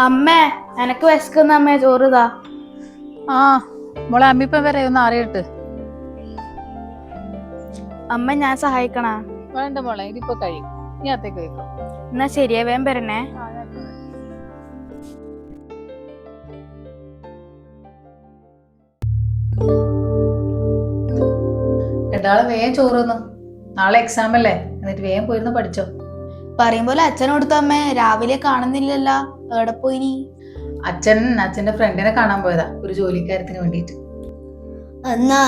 അമ്മേ എനക്ക് വിശക്കുന്ന അമ്മേ ചോറുതാ. ആ മോളെ അമ്മിപ്പം വരെ ഒന്ന് അറിയട്ട്. അമ്മ ഞാൻ സഹായിക്കണ? വേണ്ട മോളെ, ഇതിപ്പോ കഴിയും, നീ അത്തേക്ക് വെക്കും. എന്നാ ശരിയാ, വേം വരണേ. രണ്ടാളും വേഗം ചോറ് തിന്നു, നാളെ എക്സാം അല്ലേ, എന്നിട്ട് വേഗം പോയിരുന്ന് പഠിച്ചോ. പറയുമ്പോലെ അച്ഛനോടുത്ത അമ്മേ, രാവിലെ കാണുന്നില്ലല്ലോ, എവിടെ പോയിനി? അച്ഛന്റെ ഫ്രണ്ടിനെ കാണാൻ പോയതാ, ഒരു ജോലിക്കാര്യത്തിന് വേണ്ടിട്ട്. എന്നാ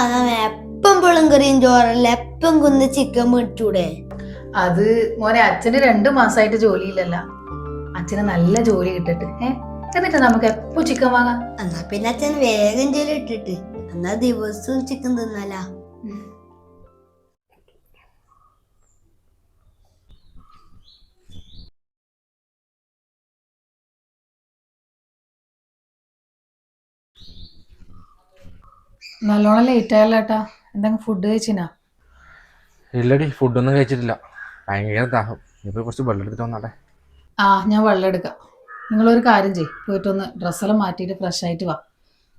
എപ്പം പുളങ്കറിയും ചോറല്ല, എപ്പം കുന്ന് ചിക്കൻ മേടിച്ചൂടെ? അത് മോനെ, അച്ഛന് 2 മാസമായിട്ട് ജോലിയില്ലല്ല. അച്ഛന് നല്ല ജോലി കിട്ടട്ട് എന്നിട്ട് നമുക്ക് എപ്പോ ചിക്കൻ വാങ്ങാം. എന്നാ പിന്നെ അച്ഛൻ വേഗം ജോലി ഇട്ടിട്ട് എന്നാ ദിവസവും ചിക്കൻ തിന്നാലാ. നല്ലോണം ലേറ്റ് ആയല്ലോ ഏട്ടാ, എന്തെങ്കിലും ഫുഡ് കഴിച്ചിനാ? ഇല്ലടി, ഫുഡൊന്നും കഴിച്ചിട്ടില്ല, ഭയങ്കര ദാഹം. ഇപ്പൊ കുറച്ച് വെള്ളം എടുത്തിട്ട് വന്നാട്ടെ. ഞാൻ വെള്ളം എടുക്കാം. നിങ്ങളൊരു കാര്യം ചെയ്യ്, പോയിട്ടൊന്ന് ഡ്രസ്സെല്ലാം മാറ്റിയിട്ട് ഫ്രഷ് ആയിട്ട് വാ,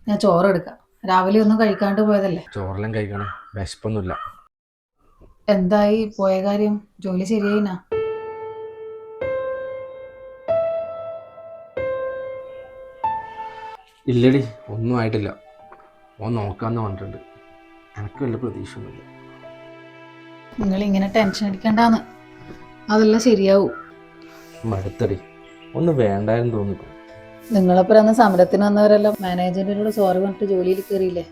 ഞാൻ ചോറ് എടുക്കാം. രാവിലെ ഒന്നും കഴിക്കാണ്ട് പോയതല്ലേ. ചോറെല്ലാം കഴിക്കണേ, വിശപ്പൊന്നുമില്ല. എന്തായി പോയ കാര്യം, ജോലി ശരിയായിനാ? ഇല്ലടി, ഒന്നും ആയിട്ടില്ല. ഓൻ നോക്കാന്ന് പറഞ്ഞിട്ടുണ്ട്. എനിക്ക് വല്ല പ്രതീക്ഷയൊന്നുമില്ല. നിങ്ങൾ ഇങ്ങനെ ടെൻഷൻ അടിക്കണ്ടാന്ന്, അതെല്ലാം ശരിയാവും. മടുത്തടി, ഒന്ന് വേണ്ടായിരുന്നു തോന്നിപ്പോ. നിങ്ങളപ്പോൾ അന്ന് സമരത്തിന് വന്നവരെല്ലാം മാനേജറിനോട് സോറി പറഞ്ഞിട്ട് ജോലിയിൽ കയറിയില്ലേ?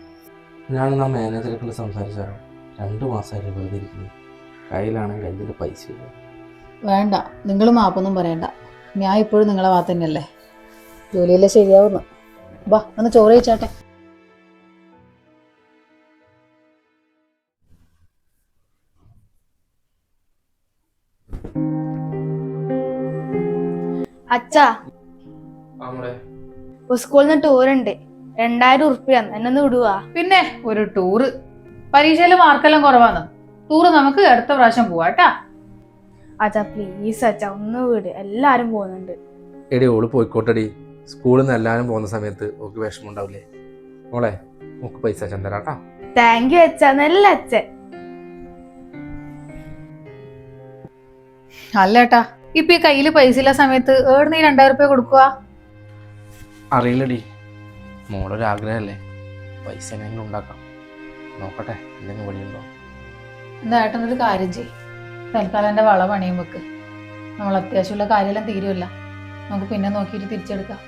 ഞാനൊന്ന് ആ മാനേജറെ കൊണ്ട് സംസാരിച്ചാലോ? 2 മാസമായിട്ട് വെറുതെ ഇരിക്കുന്നു, കയ്യിൽ പൈസ ഇല്ല. വേണ്ട, നിങ്ങൾ മാപ്പൊന്നും പറയണ്ട, ഞാൻ ഇപ്പോഴും നിങ്ങളെ ഭാഗത്ത് തന്നെയല്ലേ. ജോലിയെല്ലാം ശരിയാവുന്നു. വാ, ഒന്ന് ചോറ് കഴിച്ചാട്ടെ. അച്ഛാ, നമ്മുടെ സ്കൂളിൽ നിന്ന് ടൂറുണ്ട്, 2000 ഉറുപ്പ്യ എന്നൊന്ന് വിടുവാ? പിന്നെ ഒരു ടൂറ്, പരീക്ഷയിലെ മാർക്കെല്ലാം കുറവാണ്, ടൂറ് നമുക്ക് അടുത്ത പ്രാവശ്യം പോവാട്ടാ. അച്ഛാ പ്ലീസ് അച്ഛാ, ഒന്ന് വിട്, എല്ലാരും പോകുന്നുണ്ട്. എടി, ഓള് പോയിക്കോട്ടടി. സ്കൂളിൽ നിന്ന് എല്ലാവരും പോകുന്ന സമയത്ത് ഓക്ക് വിഷമം ഉണ്ടാവില്ലേ? മോളെ, ഓക്ക് പൈസ അച്ഛൻ തരാട്ടാ. താങ്ക് യു അച്ഛാ, നല്ല അച്ഛൻ. അല്ലേട്ടാ, ഇപ്പൊ ഈ കയ്യിൽ പൈസ ഇല്ല സമയത്ത് ഏടുന്ന് 2000 ഉറുപ്പ്യ കൊടുക്കുക? അറിയില്ലടി, മോളൊരാഗ്രഹമല്ലേ, പൈസ എങ്ങനെ ഉണ്ടാക്കാം, നോക്കട്ടെ എന്തെങ്കിലും വഴിയുണ്ടോ. എന്താ ഏട്ടനൊരു കാര്യം ചെയ്യും, തൽക്കാലം എൻ്റെ വള പണിയും വെക്ക്. നമ്മൾ അത്യാവശ്യമുള്ള കാര്യമെല്ലാം തീരുമല്ല, നമുക്ക് പിന്നെ നോക്കിയിട്ട് തിരിച്ചെടുക്കാം.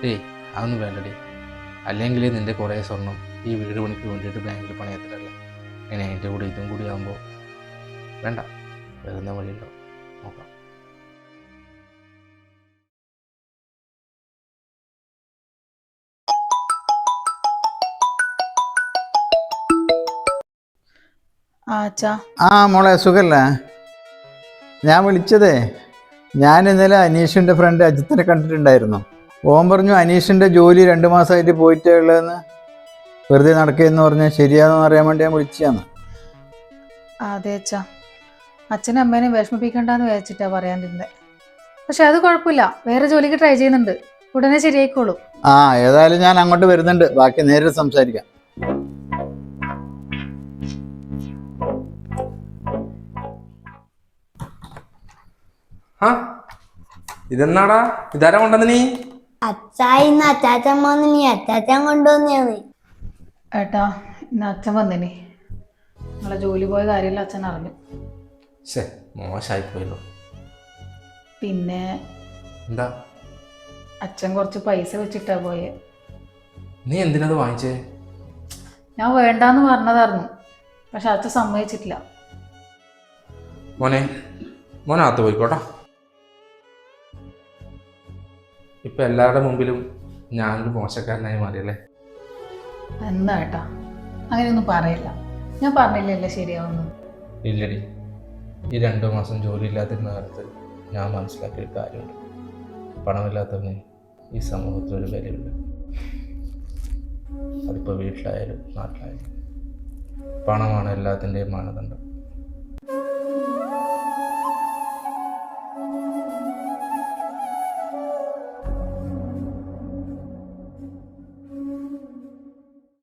ഏയ്, അതൊന്നും വേണ്ടടി. അല്ലെങ്കിൽ നിന്റെ കുറേ സ്വർണം ഈ വീട് പണിക്ക് വേണ്ടിയിട്ട് ബാങ്കിൽ പണയത്തിലല്ലേ, ഇനി അതിൻ്റെ കൂടെ ഇതും കൂടി ആകുമ്പോൾ വേണ്ട. വേറെ വഴിയുണ്ടോ നോക്കാം. മോളെ സുഖല്ലേ? ഞാൻ വിളിച്ചതേ, ഞാൻ ഇന്നലെ അനീഷിൻ്റെ ഫ്രണ്ട് അജിത്തിനെ കണ്ടിട്ടുണ്ടായിരുന്നു. ഓൻ പറഞ്ഞു അനീഷിൻ്റെ ജോലി 2 മാസമായിട്ട് പോയിട്ടേ ഉള്ളതെന്ന്, വെറുതെ നടക്കുകയെന്ന് പറഞ്ഞാൽ ശരിയാണെന്ന് അറിയാൻ വേണ്ടി ഞാൻ വിളിച്ചതാണ്. അതെ അച്ഛാ, അച്ഛനും അമ്മേനെയും വിഷമിപ്പിക്കണ്ടെന്ന് വിചാരിച്ചിട്ടാ പറയാണ്ടിരുന്നത്. പക്ഷെ അത് കുഴപ്പമില്ല, വേറെ ജോലിക്ക് ട്രൈ ചെയ്യുന്നുണ്ട്, ഉടനെ ശരിയായിക്കോളും. ഏതായാലും ഞാൻ അങ്ങോട്ട് വരുന്നുണ്ട്, ബാക്കി നേരിട്ട് സംസാരിക്കാം. ഇതെന്നാടാ, ഇതാരാ കൊണ്ടുവന്ന നീ? അച്ചായിന്ന് അച്ചാച്ചൻ വന്ന് നീ അച്ചാച്ചൻ കൊണ്ടുവന്നെയാണ്. ഏട്ടാ, ഇന്ന് അച്ഛൻ വന്നിനി, നിങ്ങളെ ജോലി പോയ കാര്യമല്ല അച്ഛൻ അറിഞ്ഞു. മോശമായി പോയല്ലോ. പിന്നെ എന്താ? അച്ഛൻ കുറച്ച് പൈസ വെച്ചിട്ടാ പോയെ. നീ എന്തിനത് വാങ്ങിച്ചേ? ഞാൻ വേണ്ടാന്ന് പറഞ്ഞതായിരുന്നു, പക്ഷെ അച്ഛൻ സമ്മതിച്ചിട്ടില്ല. മോനകത്ത് പോയിക്കോട്ടോ. ഇപ്പൊ എല്ലാവരുടെ മുമ്പിലും ഞാനൊരു മോശക്കാരനായി മാറിയല്ലേ. എന്താ ഏട്ടാ, അങ്ങനെയൊന്നും പറയില്ല, ഞാൻ പറഞ്ഞില്ലല്ലേ ശരിയാവുന്നു. ഇല്ലടി, ഈ 2 മാസം ജോലി ഇല്ലാതിരുന്ന കാലത്ത് ഞാൻ മനസ്സിലാക്കിയ ഒരു കാര്യമുണ്ട്, പണമില്ലാത്തവന് ഈ സമൂഹത്തിലൊരു വിലയുണ്ട്. അതിപ്പോൾ വീട്ടിലായാലും നാട്ടിലായാലും പണമാണ് എല്ലാത്തിൻ്റെയും മാനദണ്ഡം.